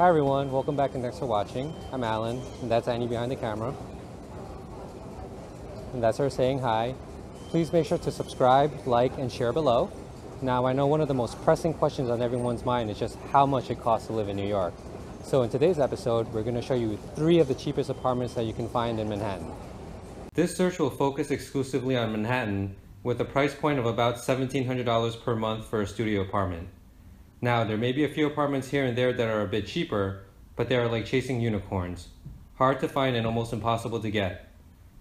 Hi everyone, welcome back and thanks for watching. I'm Alan, and that's Annie behind the camera. And that's her saying hi. Please make sure to subscribe, like, and share below. Now, I know one of the most pressing questions on everyone's mind is just how much it costs to live in New York. So in today's episode, we're going to show you 3 of the cheapest apartments that you can find in Manhattan. This search will focus exclusively on Manhattan, with a price point of about $1,700 per month for a studio apartment. Now, there may be a few apartments here and there that are a bit cheaper, but they are like chasing unicorns. Hard to find and almost impossible to get.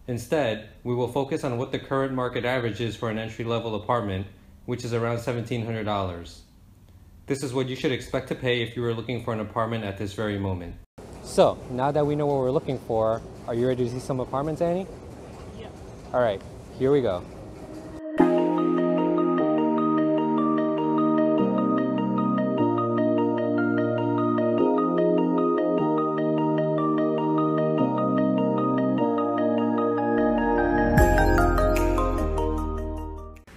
Instead, we will focus on what the current market average is for an entry-level apartment, which is around $1,700. This is what you should expect to pay if you were looking for an apartment at this very moment. So, now that we know what we're looking for, are you ready to see some apartments, Annie? Yeah. Alright, here we go.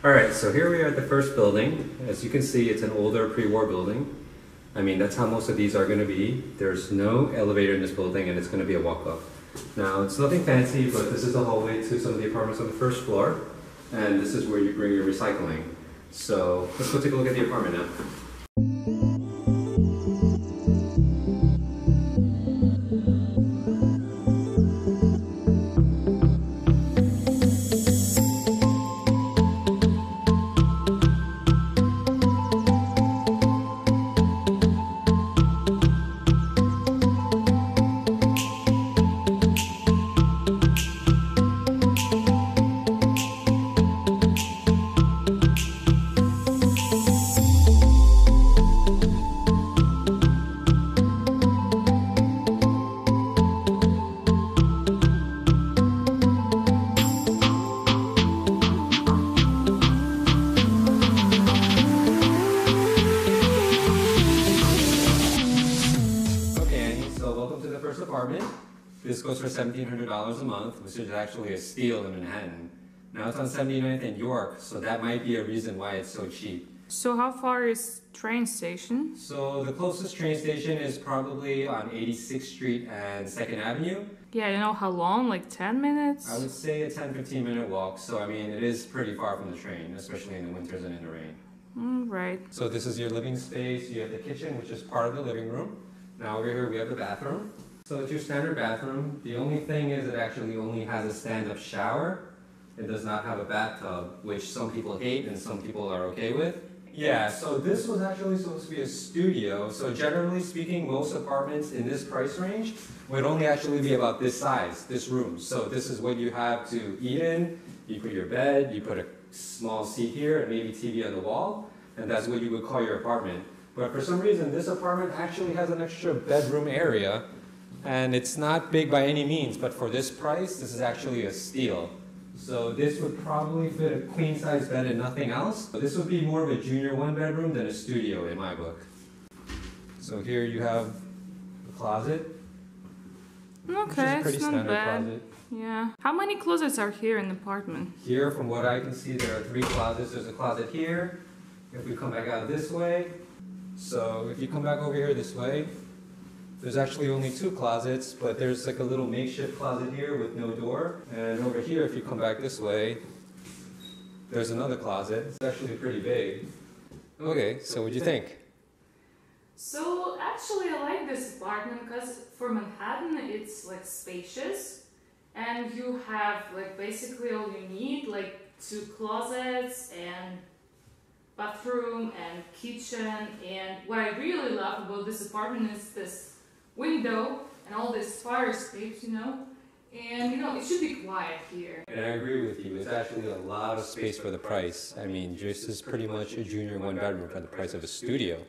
Alright, so here we are at the first building. As you can see, it's an older pre-war building. I mean, that's how most of these are going to be. There's no elevator in this building and it's going to be a walk-up. Now, it's nothing fancy, but this is the hallway to some of the apartments on the first floor. And this is where you bring your recycling. So, let's go take a look at the apartment now. Apartment. This goes for $1,700 a month, which is actually a steal in Manhattan. Now it's on 79th and York, so that might be a reason why it's so cheap. So how far is train station? So the closest train station is probably on 86th Street and 2nd Avenue. Yeah, you know how long? Like 10 minutes? I would say a 10-15 minute walk, so I mean it is pretty far from the train, especially in the winters and in the rain. Right. So this is your living space. You have the kitchen, which is part of the living room. Now over here we have the bathroom. So it's your standard bathroom. The only thing is it actually only has a stand-up shower. It does not have a bathtub, which some people hate and some people are okay with. Yeah, so this was actually supposed to be a studio. So generally speaking, most apartments in this price range would only actually be about this size, this room. So this is what you have to eat in. You put your bed, you put a small seat here, and maybe TV on the wall, and that's what you would call your apartment. But for some reason, this apartment actually has an extra bedroom area. And it's not big by any means, but for this price, this is actually a steal. So this would probably fit a queen size bed and nothing else. This would be more of a junior 1-bedroom than a studio in my book. So here you have the closet. Okay, pretty it's not standard bad. closet. Yeah. How many closets are here in the apartment? Here, from what I can see, there are 3 closets. There's a closet here. If we come back out this way, so if you come back over here this way, there's actually only 2 closets, but there's like a little makeshift closet here with no door. And over here, if you come back this way, there's another closet. It's actually pretty big. Okay, so what'd you think? So actually I like this apartment because for Manhattan it's like spacious and you have like basically all you need, like 2 closets and bathroom and kitchen. And what I really love about this apartment is this window and all this fire escapes, you know, and you know, it should be quiet here. And I agree with you, it's actually a lot of space for the price. I mean, this is pretty much a junior 1-bedroom for the price of a studio.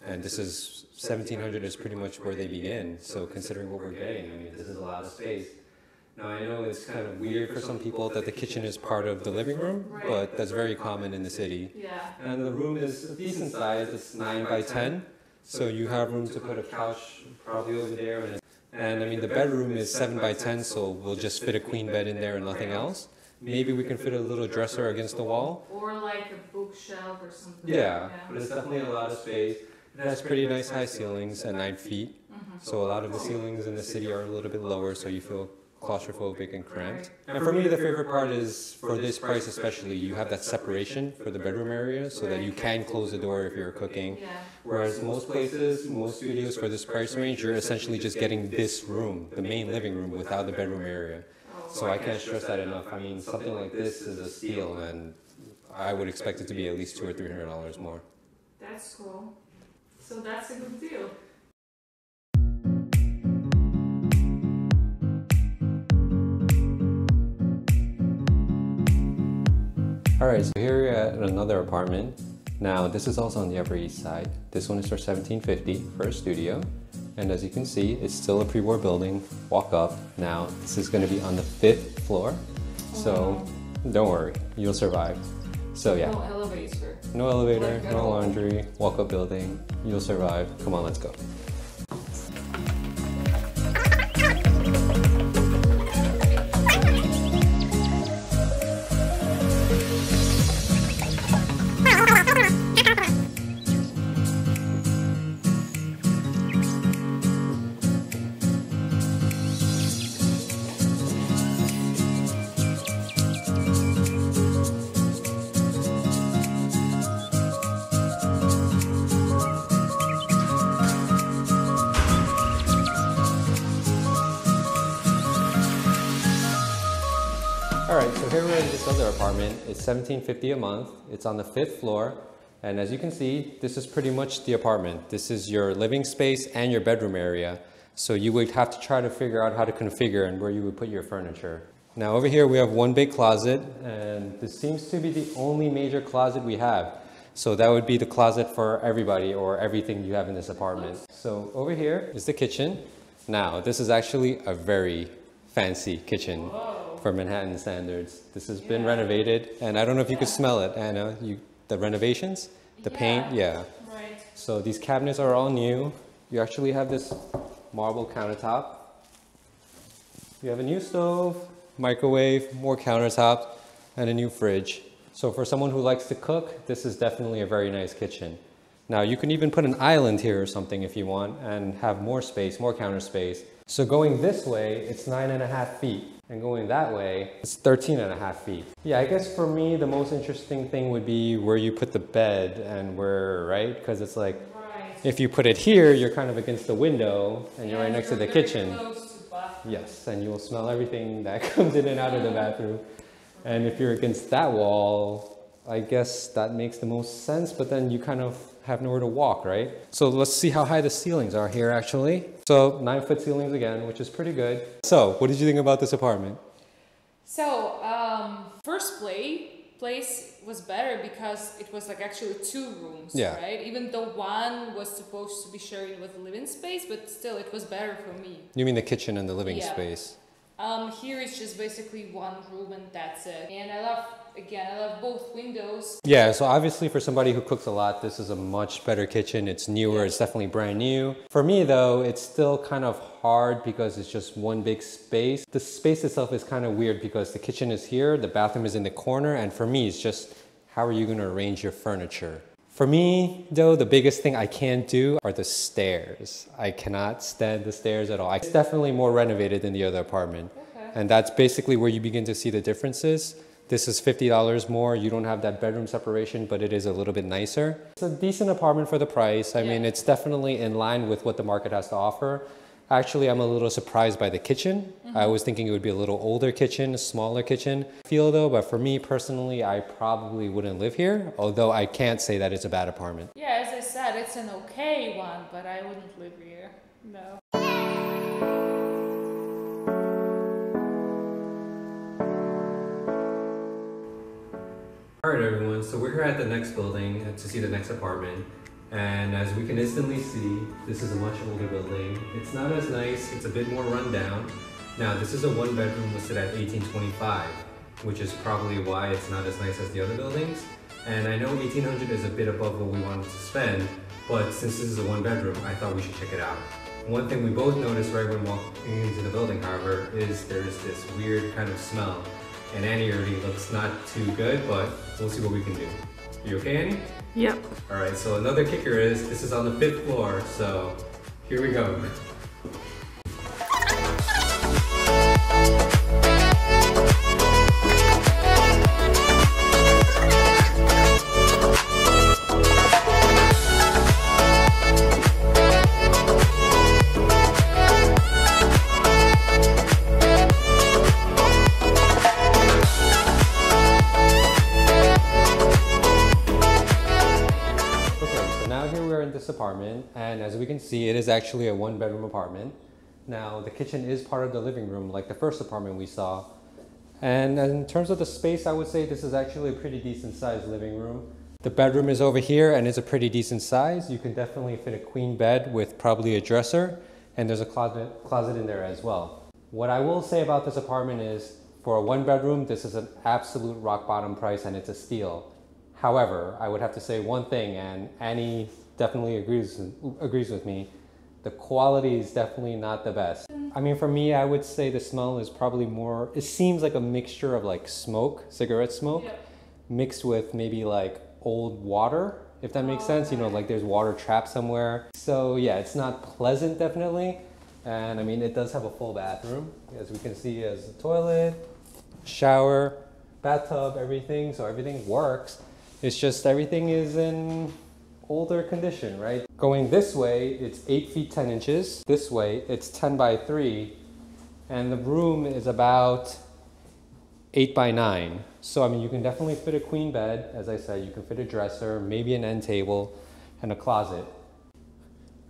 And this is, $1,700 is pretty much where they begin. So considering what we're getting, I mean, this is a lot of space. Now I know it's kind of weird for some people that the kitchen is part of the living room, but that's very common in the city. Yeah. And the room is a decent size, it's 9 by 10. So you have room to put a couch probably over there. And I mean, the bedroom is 7 by 10, so we'll just fit a queen bed in there and nothing else. Maybe we can fit a little dresser against the wall. Or like a bookshelf or something. Yeah, but it's definitely a lot of space. It has pretty nice high ceilings at 9 feet. So a lot of the ceilings in the city are a little bit lower, so you feel claustrophobic and cramped. And for me, the favorite part is, for this price especially, you have that separation for the bedroom area so that you can close the door if you're cooking. Whereas most places, most studios for this price range, you're essentially just getting this room, the main living room, without the bedroom area. So I can't stress that enough. I mean, something like this is a steal, and I would expect it to be at least $200 or $300 more. That's cool. So that's a good deal. Alright, so here we're at another apartment. Now, this is also on the Upper East Side. This one is for $1,750 for a studio. And as you can see, it's still a pre-war building. Walk up. Now, this is going to be on the 5th floor. So, don't worry, you'll survive. So yeah. No elevator. No elevator, no laundry, walk-up building. You'll survive. Come on, let's go. Alright, so here we're in this other apartment. It's $1,750 a month. It's on the 5th floor. And as you can see, this is pretty much the apartment. This is your living space and your bedroom area. So you would have to try to figure out how to configure and where you would put your furniture. Now over here we have one big closet, and this seems to be the only major closet we have. So that would be the closet for everybody or everything you have in this apartment. So over here is the kitchen. Now this is actually a very fancy kitchen. For Manhattan standards. This has been renovated, and I don't know if you could smell it, Anna. The renovations, the paint, Right. So these cabinets are all new. You actually have this marble countertop. You have a new stove, microwave, more countertops, and a new fridge. So for someone who likes to cook, this is definitely a very nice kitchen. Now you can even put an island here or something if you want, and have more space, more counter space. So going this way, it's 9.5 feet. And going that way, it's 13.5 feet. Yeah, I guess for me, the most interesting thing would be where you put the bed and where, right? Because it's like, if you put it here, you're kind of against the window and you're right next to the kitchen. Yes, and you'll smell everything that comes in and out of the bathroom. And if you're against that wall, I guess that makes the most sense, but then you kind of have nowhere to walk, right? So let's see how high the ceilings are here actually. So 9-foot ceilings again, which is pretty good. So what did you think about this apartment? So first place was better because it was like actually 2 rooms, right? Even though one was supposed to be sharing with the living space, but still it was better for me. You mean the kitchen and the living space? Here it's just basically 1 room and that's it. And I love both windows. Yeah, so obviously for somebody who cooks a lot, this is a much better kitchen. It's newer, it's definitely brand new. For me though, it's still kind of hard because it's just one big space. The space itself is kind of weird because the kitchen is here, the bathroom is in the corner, and for me it's just, how are you gonna arrange your furniture? For me though, the biggest thing I can't do are the stairs. I cannot stand the stairs at all. It's definitely more renovated than the other apartment. And that's basically where you begin to see the differences. This is $50 more. You don't have that bedroom separation, but it is a little bit nicer. It's a decent apartment for the price. I mean, it's definitely in line with what the market has to offer. Actually, I'm a little surprised by the kitchen. I was thinking it would be a little older kitchen, a smaller kitchen feel though, but for me personally, I probably wouldn't live here, although I can't say that it's a bad apartment. Yeah, as I said, it's an okay one, but I wouldn't live here, no. Alright everyone, so we're here at the next building to see the next apartment, and as we can instantly see, this is a much older building. It's not as nice, it's a bit more run down. Now this is a 1-bedroom listed at $1,825, which is probably why it's not as nice as the other buildings. And I know $1,800 is a bit above what we wanted to spend, but since this is a 1-bedroom, I thought we should check it out. One thing we both noticed right when walking into the building, however, is there's this weird kind of smell. And Annie already looks not too good, but we'll see what we can do. You okay, Annie? Yep. Alright, so another kicker is, this is on the 5th floor, so Here we go. Apartment, and as we can see, it is actually a one-bedroom apartment. Now the kitchen is part of the living room like the first apartment we saw, and in terms of the space, I would say this is actually a pretty decent sized living room. The bedroom is over here and it's a pretty decent size. You can definitely fit a queen bed with probably a dresser, and there's a closet in there as well. What I will say about this apartment is, for a one bedroom, this is an absolute rock bottom price and it's a steal. However, I would have to say one thing, and Annie definitely agrees with me. The quality is definitely not the best. I mean, for me, I would say the smell is probably more, it seems like a mixture of like smoke, cigarette smoke, mixed with maybe like old water, if that makes sense. You know, like there's water trapped somewhere. So yeah, it's not pleasant, definitely. And I mean, it does have a full bathroom. As we can see, it has a toilet, shower, bathtub, everything. So everything works. It's just everything is in older condition, right? Going this way, it's 8 feet 10 inches. This way, it's 10 by 3. And the room is about 8 by 9. So, I mean, you can definitely fit a queen bed. As I said, you can fit a dresser, maybe an end table, and a closet.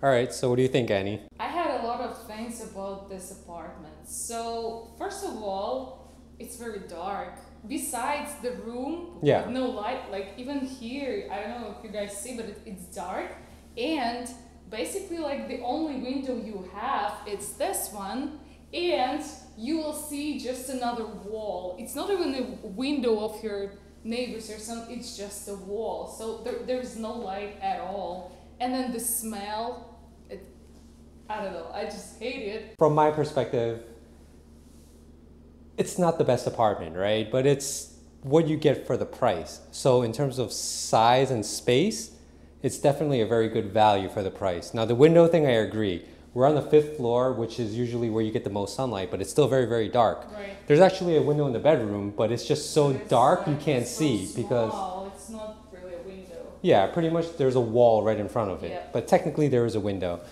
All right, so what do you think, Annie? I had a lot of things about this apartment. So, first of all, it's very dark. Besides the room with no light, like even here, I don't know if you guys see, but it's dark. And basically, like the only window you have, it's this one. And you will see just another wall. It's not even a window of your neighbors or something, it's just a wall. So there's no light at all. And then the smell, I don't know, I just hate it. From my perspective, it's not the best apartment, right? But it's what you get for the price. So in terms of size and space, it's definitely a very good value for the price. Now the window thing, I agree. We're on the 5th floor, which is usually where you get the most sunlight, but it's still very, very dark. Right. There's actually a window in the bedroom, but it's just so dark you can't see because it's not really a window. Yeah, pretty much there's a wall right in front of it. Yeah. But technically there is a window.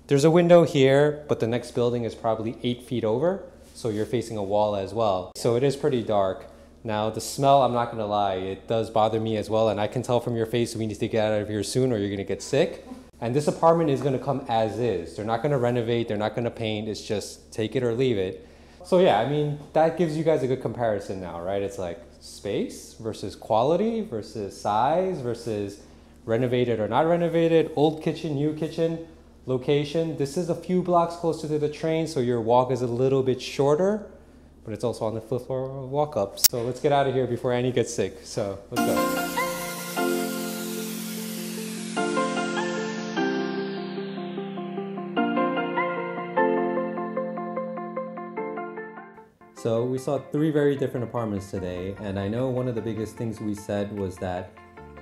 There's a window here, but the next building is probably 8 feet over. So you're facing a wall as well. So it is pretty dark. Now the smell, I'm not gonna lie, it does bother me as well. And I can tell from your face we need to get out of here soon or you're gonna get sick. And this apartment is gonna come as is. They're not gonna renovate, they're not gonna paint, it's just take it or leave it. So yeah, I mean, that gives you guys a good comparison now, right? It's like space versus quality versus size versus renovated or not renovated, old kitchen, new kitchen. Location, this is a few blocks closer to the train, so your walk is a little bit shorter, but it's also on the 5th floor walk up. So let's get out of here before Annie gets sick. So let's go. So we saw 3 very different apartments today, and I know one of the biggest things we said was that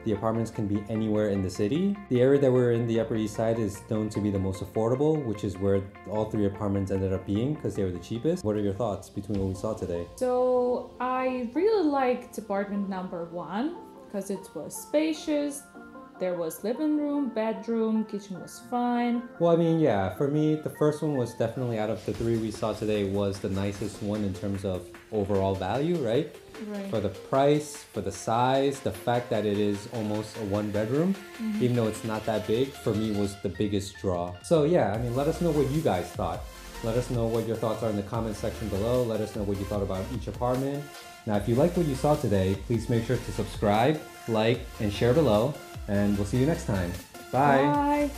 the apartments can be anywhere in the city. The area that we're in, the Upper East Side, is known to be the most affordable, which is where all 3 apartments ended up being because they were the cheapest. What are your thoughts between what we saw today? So I really liked apartment number 1 because it was spacious. There was living room, bedroom, kitchen was fine. Well, I mean, yeah, for me, the first one was definitely, out of the 3 we saw today, was the nicest one in terms of overall value, right? Right. For the price, for the size, the fact that it is almost a 1 bedroom, even though it's not that big, for me was the biggest draw. So yeah, I mean, let us know what you guys thought. Let us know what your thoughts are in the comment section below. Let us know what you thought about each apartment. Now, if you liked what you saw today, please make sure to subscribe, like, and share below, and we'll see you next time. Bye. Bye.